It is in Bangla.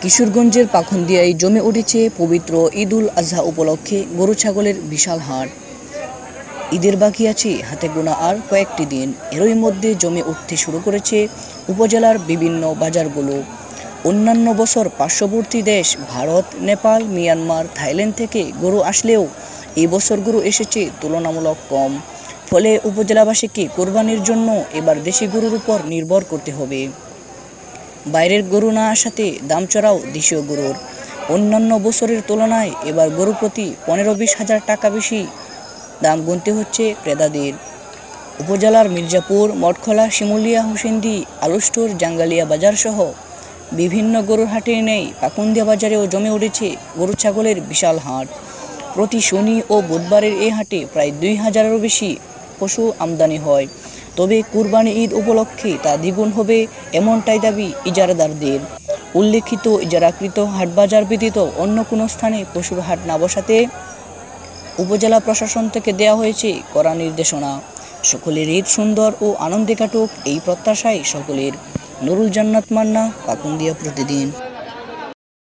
কিশোরগঞ্জের পাখন্দিয়ায় জমে উঠেছে পবিত্র ঈদুল আজহা উপলক্ষে গরু ছাগলের বিশাল হাট। ঈদের বাকি আছে হাতে গোনা আর কয়েকটি দিন। এরই মধ্যে জমে উঠতে শুরু করেছে উপজেলার বিভিন্ন বাজারগুলো। অন্যান্য বছর পার্শ্ববর্তী দেশ ভারত, নেপাল, মিয়ানমার, থাইল্যান্ড থেকে গরু আসলেও এই বছর গরু এসেছে তুলনামূলক কম। ফলে উপজেলাবাসীকে কোরবানির জন্য এবার দেশি গরুর উপর নির্ভর করতে হবে। বাইরের গরু না আসাতে দাম চড়াও দেশীয় গরুর। অন্যান্য বছরের তুলনায় এবার গরু প্রতি 15-20 হাজার টাকা বেশি দাম গুনতে হচ্ছে ক্রেতাদের। উপজেলার মির্জাপুর, মঠখোলা, শিমুলিয়া, হুসেন্দি, আলুস্টোর, জাঙ্গালিয়া বাজার সহ বিভিন্ন গরুর হাটের নেই পাকুন্দিয়া বাজারেও জমে উঠেছে গরু ছাগলের বিশাল হাট। প্রতি শনি ও বুধবারের এই হাটে প্রায় 2000-এরও বেশি পশু আমদানি হয়। তবে কুরবানি ঈদ উপলক্ষে তা দ্বিগুণ হবে এমনটাই দাবি ইজারাদারদের। উল্লেখিত ইজারাকৃত হাটবাজার ব্যতীত অন্য কোনো স্থানে পশুর হাট না বসাতে উপজেলা প্রশাসন থেকে দেওয়া হয়েছে কড়া নির্দেশনা। সকলের ঈদ সুন্দর ও আনন্দে কাটুক এই প্রত্যাশাই সকলের। নুরুল জান্নাত মান্না, পাকুন্দিয়া প্রতিদিন।